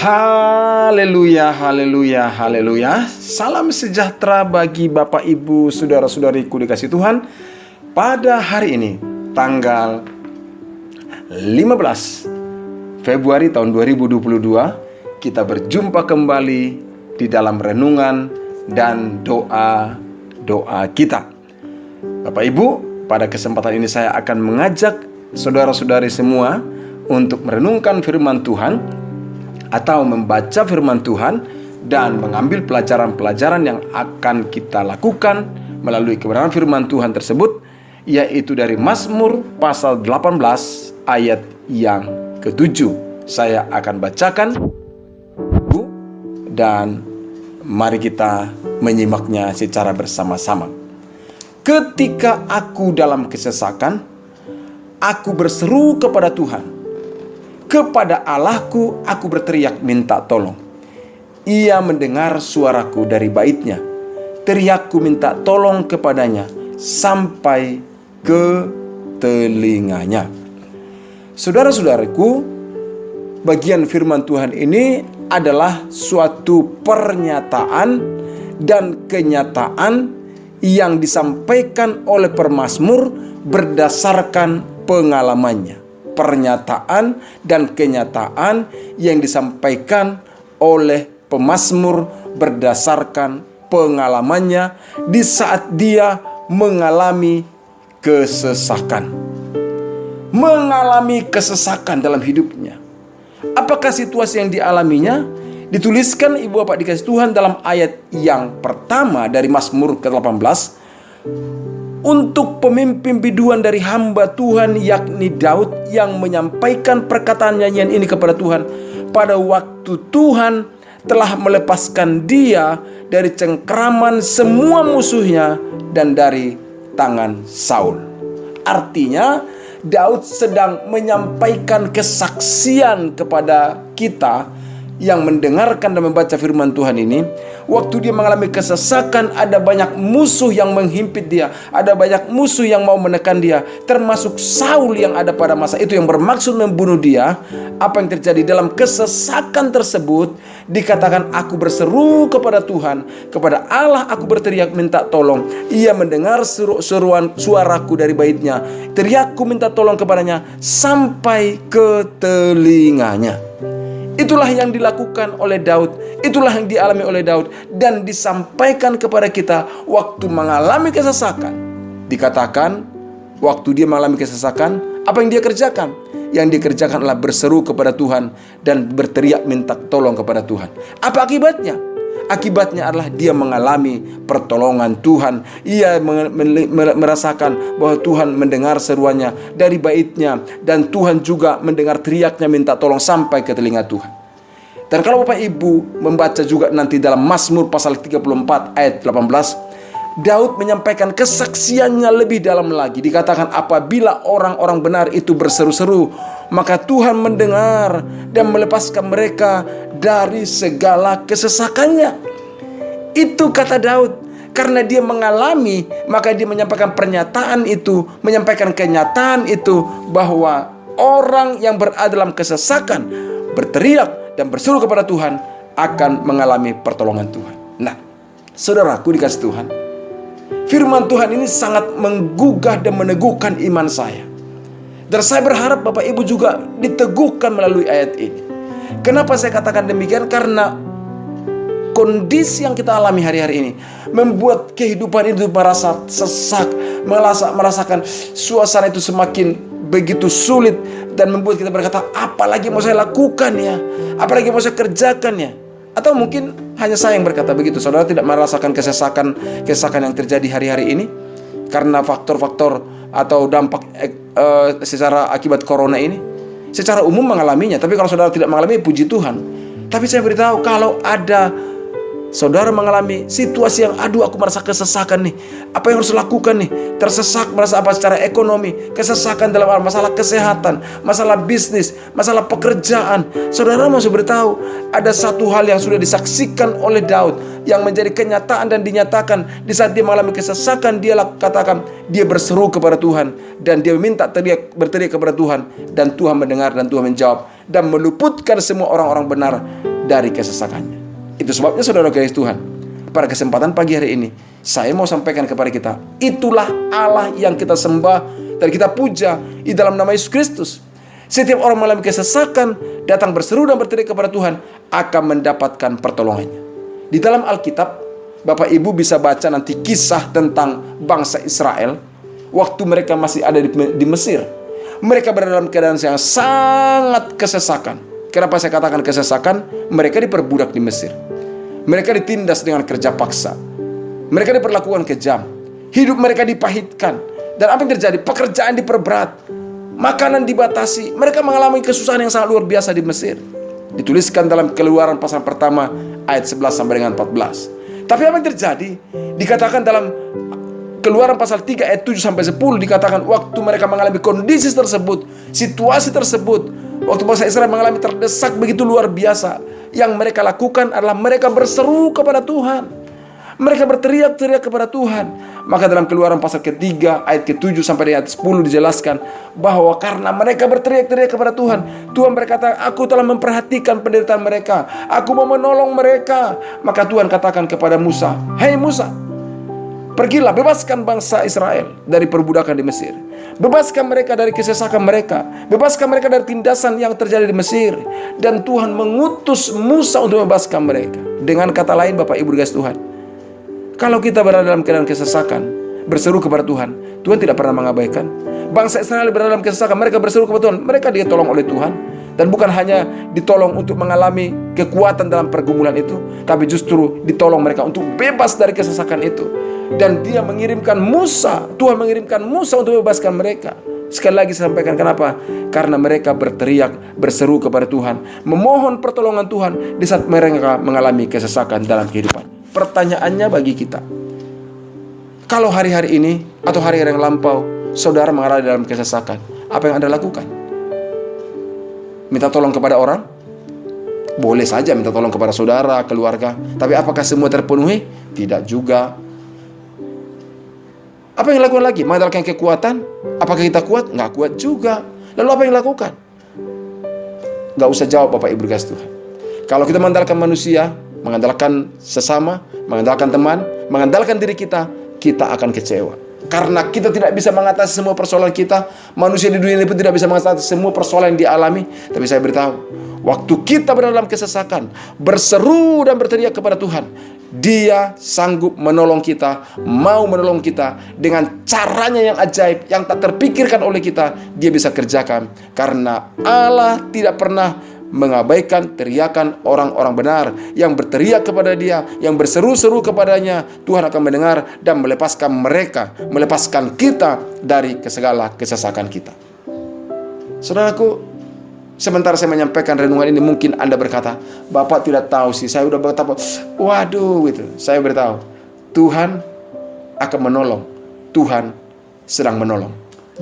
Haleluya, haleluya, haleluya. Salam sejahtera bagi Bapak, Ibu, saudara-saudariku dikasih Tuhan. Pada hari ini, tanggal 15 Februari tahun 2022, kita berjumpa kembali di dalam renungan dan doa kita. Bapak, Ibu, pada kesempatan ini saya akan mengajak saudara-saudari semua untuk merenungkan firman Tuhan atau membaca firman Tuhan dan mengambil pelajaran-pelajaran yang akan kita lakukan melalui kebenaran firman Tuhan tersebut, yaitu dari Mazmur pasal 18 ayat yang ke-7. Saya akan bacakan dan mari kita menyimaknya secara bersama-sama. Ketika aku dalam kesesakan, aku berseru kepada Tuhan. Kepada Allahku aku berteriak minta tolong. Ia mendengar suaraku dari baitnya. Teriakku minta tolong kepadanya sampai ke telinganya. Saudara-saudariku, bagian firman Tuhan ini adalah suatu pernyataan dan kenyataan yang disampaikan oleh pemazmur berdasarkan pengalamannya. Pernyataan dan kenyataan yang disampaikan oleh pemazmur berdasarkan pengalamannya di saat dia mengalami kesesakan. Mengalami kesesakan dalam hidupnya. Apakah situasi yang dialaminya? Dituliskan Ibu Bapak dikasih Tuhan dalam ayat yang pertama dari Mazmur ke-18. Untuk pemimpin biduan dari hamba Tuhan, yakni Daud, yang menyampaikan perkataan nyanyian ini kepada Tuhan pada waktu Tuhan telah melepaskan dia dari cengkraman semua musuhnya dan dari tangan Saul. Artinya Daud sedang menyampaikan kesaksian kepada kita yang mendengarkan dan membaca firman Tuhan ini. Waktu dia mengalami kesesakan, ada banyak musuh yang menghimpit dia, ada banyak musuh yang mau menekan dia, termasuk Saul yang ada pada masa itu yang bermaksud membunuh dia. Apa yang terjadi dalam kesesakan tersebut? Dikatakan, aku berseru kepada Tuhan, kepada Allah aku berteriak minta tolong. Ia mendengar seruan suaraku dari baitnya. Teriakku minta tolong kepadanya sampai ke telinganya. Itulah yang dilakukan oleh Daud, itulah yang dialami oleh Daud dan disampaikan kepada kita waktu mengalami kesesakan. Dikatakan waktu dia mengalami kesesakan, apa yang dia kerjakan? Yang dikerjakan adalah berseru kepada Tuhan dan berteriak minta tolong kepada Tuhan. Apa akibatnya? Akibatnya adalah dia mengalami pertolongan Tuhan. Ia merasakan bahwa Tuhan mendengar seruannya dari baitnya, dan Tuhan juga mendengar teriaknya minta tolong sampai ke telinga Tuhan. Dan kalau Bapak Ibu membaca juga nanti dalam Mazmur pasal 34 ayat 18, Daud menyampaikan kesaksiannya lebih dalam lagi. Dikatakan apabila orang-orang benar itu berseru-seru, maka Tuhan mendengar dan melepaskan mereka dari segala kesesakannya. Itu kata Daud. Karena dia mengalami, maka dia menyampaikan pernyataan itu, menyampaikan kenyataan itu, bahwa orang yang berada dalam kesesakan berteriak dan berseru kepada Tuhan akan mengalami pertolongan Tuhan. Nah, saudaraku dikasih Tuhan, firman Tuhan ini sangat menggugah dan meneguhkan iman saya. Dan saya berharap Bapak Ibu juga diteguhkan melalui ayat ini. Kenapa saya katakan demikian? Karena kondisi yang kita alami hari-hari ini membuat kehidupan itu merasa sesak, merasakan suasana itu semakin begitu sulit, dan membuat kita berkata, apalagi mau saya lakukan ya? Apalagi mau saya kerjakan ya? Atau mungkin hanya saya yang berkata begitu. Saudara tidak merasakan kesesakan yang terjadi hari-hari ini karena faktor-faktor atau dampak secara akibat corona ini? Secara umum mengalaminya, tapi kalau saudara tidak mengalami, puji Tuhan. Tapi saya beritahu, kalau ada saudara mengalami situasi yang aku merasa kesesakan nih, apa yang harus lakukan nih? Tersesak merasa apa secara ekonomi, kesesakan dalam masalah kesehatan, masalah bisnis, masalah pekerjaan. Saudara mau beritahu, ada satu hal yang sudah disaksikan oleh Daud yang menjadi kenyataan dan dinyatakan di saat dia mengalami kesesakan. Dia katakan, dia berseru kepada Tuhan dan dia berteriak kepada Tuhan, dan Tuhan mendengar dan Tuhan menjawab dan meluputkan semua orang-orang benar dari kesesakannya. Itu sebabnya saudara kasih Tuhan, pada kesempatan pagi hari ini saya mau sampaikan kepada kita, itulah Allah yang kita sembah dan kita puja di dalam nama Yesus Kristus. Setiap orang mengalami kesesakan, datang berseru dan berteriak kepada Tuhan, akan mendapatkan pertolongannya. Di dalam Alkitab, Bapak Ibu bisa baca nanti kisah tentang bangsa Israel waktu mereka masih ada di Mesir. Mereka berada dalam keadaan yang sangat kesesakan. Kenapa saya katakan kesesakan? Mereka diperbudak di Mesir. Mereka ditindas dengan kerja paksa. Mereka diperlakukan kejam. Hidup mereka dipahitkan. Dan apa yang terjadi? Pekerjaan diperberat. Makanan dibatasi. Mereka mengalami kesusahan yang sangat luar biasa di Mesir. Dituliskan dalam Keluaran pasal pertama ayat 11 sampai dengan 14. Tapi apa yang terjadi? Dikatakan dalam Keluaran pasal 3 ayat 7 sampai 10 dikatakan waktu mereka mengalami kondisi tersebut, situasi tersebut, waktu bangsa Israel mengalami terdesak begitu luar biasa, yang mereka lakukan adalah mereka berseru kepada Tuhan. Mereka berteriak-teriak kepada Tuhan. Maka dalam Keluaran pasal ketiga ayat ke-7 sampai ayat 10 dijelaskan bahwa karena mereka berteriak-teriak kepada Tuhan, Tuhan berkata, aku telah memperhatikan penderitaan mereka, aku mau menolong mereka. Maka Tuhan katakan kepada Musa, hei Musa, pergilah, bebaskan bangsa Israel dari perbudakan di Mesir. Bebaskan mereka dari kesesakan mereka. Bebaskan mereka dari tindasan yang terjadi di Mesir. Dan Tuhan mengutus Musa untuk membebaskan mereka. Dengan kata lain, Bapak Ibu dikasihi Tuhan, kalau kita berada dalam keadaan kesesakan, berseru kepada Tuhan, Tuhan tidak pernah mengabaikan. Bangsa Israel berada dalam kesesakan, mereka berseru kepada Tuhan, mereka ditolong oleh Tuhan. Dan bukan hanya ditolong untuk mengalami kekuatan dalam pergumulan itu, tapi justru ditolong mereka untuk bebas dari kesesakan itu. Dan dia mengirimkan Musa, Tuhan mengirimkan Musa untuk membebaskan mereka. Sekali lagi saya sampaikan kenapa? Karena mereka berteriak, berseru kepada Tuhan, memohon pertolongan Tuhan di saat mereka mengalami kesesakan dalam kehidupan. Pertanyaannya bagi kita, kalau hari-hari ini atau hari-hari yang lampau saudara mengalami dalam kesesakan, apa yang Anda lakukan? Minta tolong kepada orang? Boleh saja minta tolong kepada saudara, keluarga. Tapi apakah semua terpenuhi? Tidak juga. Apa yang dilakukan lagi? Mengandalkan kekuatan? Apakah kita kuat? Nggak kuat juga. Lalu apa yang dilakukan? Nggak usah jawab Bapak Ibu dikasihi Tuhan. Kalau kita mengandalkan manusia, mengandalkan sesama, mengandalkan teman, mengandalkan diri kita, kita akan kecewa. Karena kita tidak bisa mengatasi semua persoalan kita. Manusia di dunia ini pun tidak bisa mengatasi semua persoalan yang dialami. Tapi saya beritahu, waktu kita berada dalam kesesakan, berseru dan berteriak kepada Tuhan, Dia sanggup menolong kita, mau menolong kita dengan caranya yang ajaib, yang tak terpikirkan oleh kita. Dia bisa kerjakan. Karena Allah tidak pernah mengabaikan teriakan orang-orang benar yang berteriak kepada Dia, yang berseru-seru kepadanya. Tuhan akan mendengar dan melepaskan mereka, melepaskan kita dari segala kesesakan kita. Saudaraku, sementara saya menyampaikan renungan ini, mungkin Anda berkata, Bapak tidak tahu sih, saya udah betapa, waduh gitu. Saya beritahu, Tuhan akan menolong. Tuhan sedang menolong.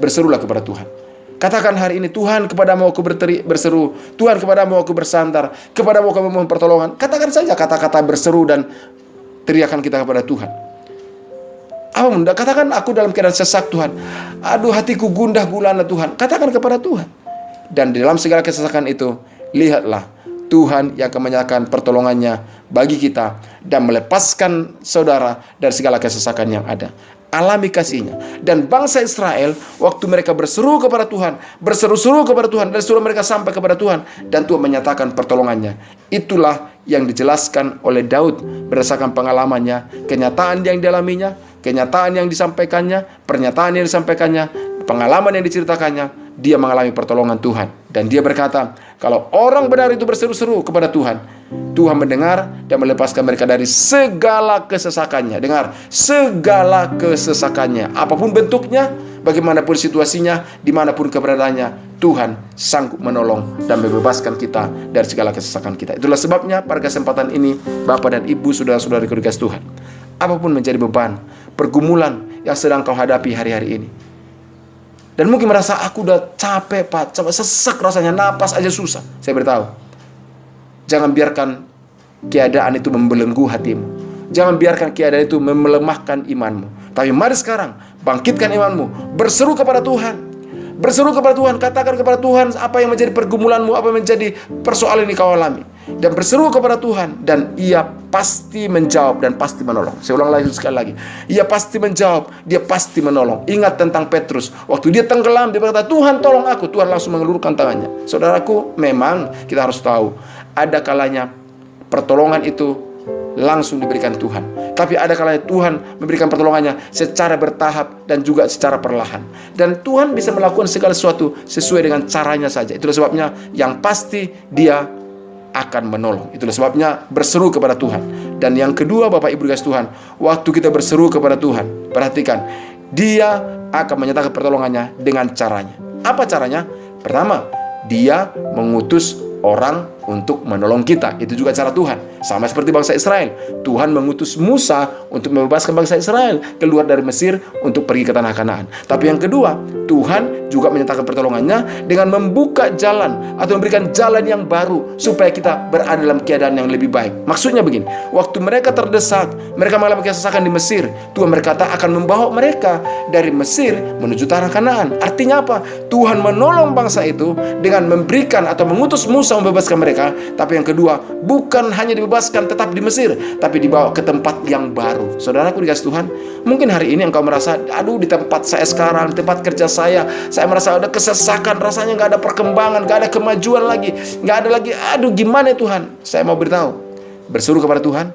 Berserulah kepada Tuhan. Katakan hari ini, Tuhan kepadamu aku berseru, Tuhan kepadamu aku bersandar, kepadamu aku memohon pertolongan. Katakan saja kata-kata berseru dan teriakan kita kepada Tuhan. Apa bunda? Katakan aku dalam keadaan sesak Tuhan. Aduh hatiku gundah gulana Tuhan. Katakan kepada Tuhan. Dan di dalam segala kesesakan itu, lihatlah Tuhan yang akan menyatakan pertolongannya bagi kita dan melepaskan saudara dari segala kesesakan yang ada. Alami kasihnya. Dan bangsa Israel, waktu mereka berseru kepada Tuhan, berseru-seru kepada Tuhan, dan seluruh mereka sampai kepada Tuhan, dan Tuhan menyatakan pertolongannya. Itulah yang dijelaskan oleh Daud berdasarkan pengalamannya, kenyataan yang dialaminya, kenyataan yang disampaikannya, pernyataan yang disampaikannya, pengalaman yang diceritakannya. Dia mengalami pertolongan Tuhan. Dan dia berkata, kalau orang benar itu berseru-seru kepada Tuhan, Tuhan mendengar dan melepaskan mereka dari segala kesesakannya. Dengar, segala kesesakannya. Apapun bentuknya, bagaimanapun situasinya, dimanapun keberadaannya, Tuhan sanggup menolong dan membebaskan kita dari segala kesesakan kita. Itulah sebabnya pada kesempatan ini, Bapak dan Ibu, saudara-saudari dikasihi Tuhan, apapun menjadi beban, pergumulan yang sedang kau hadapi hari-hari ini, dan mungkin merasa aku udah capek Pak, sesak rasanya, napas aja susah. Saya beritahu, jangan biarkan keadaan itu membelenggu hatimu. Jangan biarkan keadaan itu melemahkan imanmu. Tapi mari sekarang bangkitkan imanmu, berseru kepada Tuhan. Berseru kepada Tuhan, katakan kepada Tuhan apa yang menjadi pergumulanmu, apa yang menjadi persoalan yang kau alami. dan berseru kepada Tuhan, dan Ia pasti menjawab dan pasti menolong. Saya ulang lagi sekali lagi, Ia pasti menjawab, Dia pasti menolong. Ingat tentang Petrus, waktu dia tenggelam, dia berkata, Tuhan tolong aku. Tuhan langsung mengelurkan tangannya. Saudaraku, memang kita harus tahu, ada kalanya pertolongan itu langsung diberikan Tuhan, tapi ada kalanya Tuhan memberikan pertolongannya secara bertahap dan juga secara perlahan. Dan Tuhan bisa melakukan segala sesuatu sesuai dengan caranya saja. Itulah sebabnya yang pasti Dia akan menolong. Itulah sebabnya berseru kepada Tuhan. Dan yang kedua, Bapak Ibu dikasih Tuhan, waktu kita berseru kepada Tuhan, perhatikan, Dia akan menyatakan pertolongannya dengan caranya. Apa caranya? Pertama, Dia mengutus orang untuk menolong kita. Itu juga cara Tuhan. Sama seperti bangsa Israel. Tuhan mengutus Musa untuk membebaskan bangsa Israel keluar dari Mesir untuk pergi ke tanah Kanaan. Tapi yang kedua, Tuhan juga menyatakan pertolongannya dengan membuka jalan atau memberikan jalan yang baru supaya kita berada dalam keadaan yang lebih baik. Maksudnya begini, waktu mereka terdesak, mereka mengalami kesesakan di Mesir, Tuhan berkata akan membawa mereka dari Mesir menuju tanah Kanaan. Artinya apa? Tuhan menolong bangsa itu dengan memberikan atau mengutus Musa membebaskan mereka. Tapi yang kedua, bukan hanya dibebaskan tetap di Mesir, tapi dibawa ke tempat yang baru. Saudaraku dikasih Tuhan, mungkin hari ini engkau merasa, aduh, di tempat saya sekarang, di tempat kerja saya merasa ada kesesakan, rasanya nggak ada perkembangan, nggak ada kemajuan lagi, nggak ada lagi, aduh gimana Tuhan. Saya mau beritahu, berseru kepada Tuhan.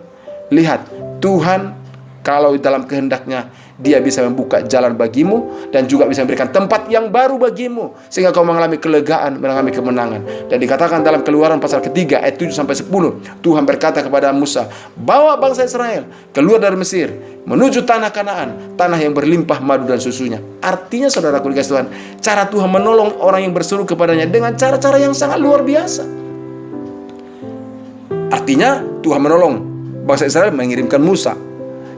Lihat, Tuhan kalau dalam kehendaknya, Dia bisa membuka jalan bagimu dan juga bisa memberikan tempat yang baru bagimu sehingga kau mengalami kelegaan, mengalami kemenangan. Dan dikatakan dalam Keluaran pasal ketiga ayat 7-10, Tuhan berkata kepada Musa, bawa bangsa Israel keluar dari Mesir menuju tanah Kanaan, tanah yang berlimpah madu dan susunya. Artinya saudaraku dikasih Tuhan, cara Tuhan menolong orang yang berseru kepadanya dengan cara-cara yang sangat luar biasa. Artinya Tuhan menolong bangsa Israel mengirimkan Musa.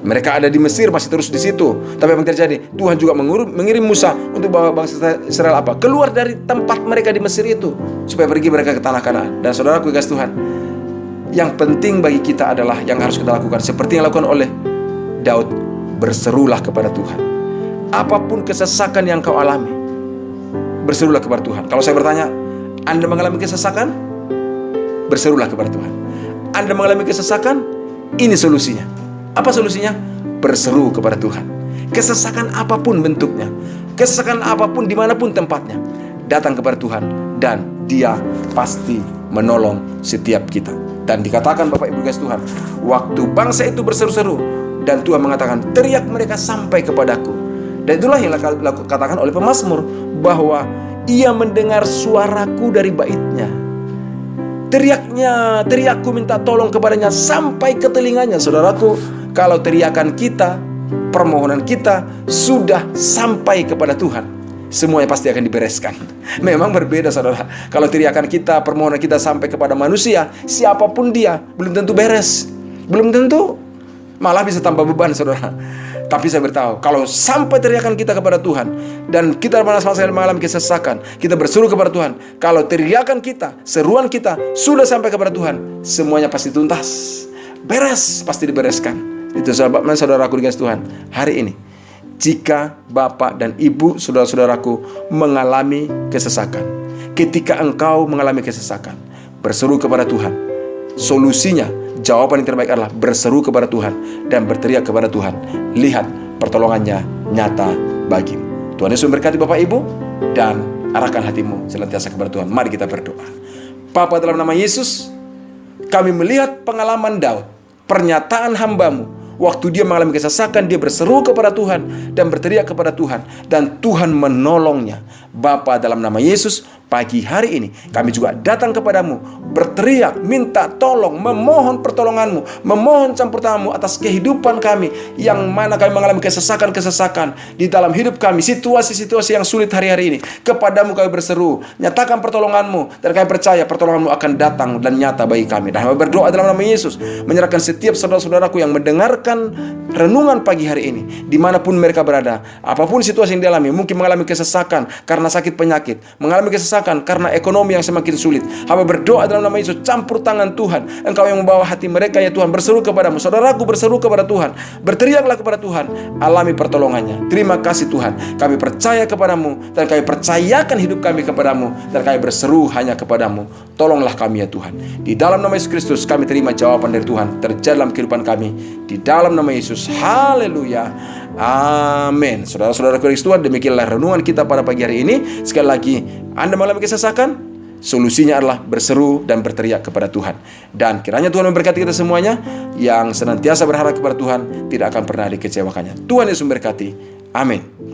Mereka ada di Mesir, masih terus di situ. Tapi apa yang terjadi? Tuhan juga mengirim Musa untuk bawa bangsa Israel apa? Keluar dari tempat mereka di Mesir itu, supaya pergi mereka ke tanah Kanaan. Dan saudaraku dikasih Tuhan, yang penting bagi kita adalah yang harus kita lakukan seperti yang dilakukan oleh Daud, berserulah kepada Tuhan. Apapun kesesakan yang kau alami, berserulah kepada Tuhan. Kalau saya bertanya, Anda mengalami kesesakan? Berserulah kepada Tuhan. Anda mengalami kesesakan? Ini solusinya. Apa solusinya? Berseru kepada Tuhan. Kesesakan apapun bentuknya, kesesakan apapun dimanapun tempatnya, datang kepada Tuhan dan Dia pasti menolong setiap kita. Dan dikatakan Bapak Ibu guys Tuhan, waktu bangsa itu berseru-seru dan Tuhan mengatakan, teriak mereka sampai kepadaku. Dan itulah yang dikatakan oleh pemazmur, bahwa Ia mendengar suaraku dari baitnya. Teriakku minta tolong kepadanya sampai ke telinganya. Saudaraku, kalau teriakan kita, permohonan kita sudah sampai kepada Tuhan, semuanya pasti akan dibereskan. Memang berbeda saudara, kalau teriakan kita, permohonan kita sampai kepada manusia, siapapun dia, belum tentu beres. Belum tentu, malah bisa tambah beban saudara. Tapi saya beritahu, kalau sampai teriakan kita kepada Tuhan dan kita mengalami kesesakan, kita berseru kepada Tuhan, kalau teriakan kita, seruan kita sudah sampai kepada Tuhan, semuanya pasti tuntas, beres, pasti dibereskan. Itu sebabnya saudaraku dikasih Tuhan, hari ini jika Bapak dan Ibu saudara-saudaraku mengalami kesesakan, ketika engkau mengalami kesesakan, berseru kepada Tuhan. Solusinya, jawaban yang terbaik adalah berseru kepada Tuhan dan berteriak kepada Tuhan. Lihat, pertolongannya nyata bagimu. Tuhan Yesus memberkati Bapak Ibu dan arahkan hatimu senantiasa kepada Tuhan. Mari kita berdoa. Bapa, dalam nama Yesus, kami melihat pengalaman Daud, pernyataan hamba-Mu. Waktu dia mengalami kesesakan, dia berseru kepada Tuhan dan berteriak kepada Tuhan, dan Tuhan menolongnya. Bapa, dalam nama Yesus, pagi hari ini kami juga datang kepadamu, berteriak, minta tolong, memohon pertolonganmu, memohon campur tanganmu atas kehidupan kami, yang mana kami mengalami kesesakan-kesesakan di dalam hidup kami, situasi-situasi yang sulit hari-hari ini. Kepadamu kami berseru, nyatakan pertolonganmu, dan kami percaya pertolonganmu akan datang dan nyata bagi kami. Dan kami berdoa dalam nama Yesus, menyerahkan setiap saudara-saudaraku yang mendengarkan renungan pagi hari ini, dimanapun mereka berada, apapun situasi yang dialami, mungkin mengalami kesesakan karena sakit penyakit, mengalami kesesakan kesesakan karena ekonomi yang semakin sulit. Hamba berdoa dalam nama Yesus, campur tangan Tuhan. Engkau yang membawa hati mereka ya Tuhan, berseru kepadamu. Saudaraku berseru kepada Tuhan, berteriaklah kepada Tuhan, alami pertolongannya. Terima kasih Tuhan, kami percaya kepadamu, dan kami percayakan hidup kami kepadamu, dan kami berseru hanya kepadamu. Tolonglah kami ya Tuhan. Di dalam nama Yesus Kristus kami terima jawaban dari Tuhan, terjadi dalam kehidupan kami. Di dalam nama Yesus, haleluya, amin. Saudara-saudara Kristus Tuhan, demikianlah renungan kita pada pagi hari ini. Sekali lagi, Anda mengalami kesesakan, solusinya adalah berseru dan berteriak kepada Tuhan. Dan kiranya Tuhan memberkati kita semuanya. Yang senantiasa berharap kepada Tuhan tidak akan pernah dikecewakannya. Tuhan Yesus memberkati. Amin.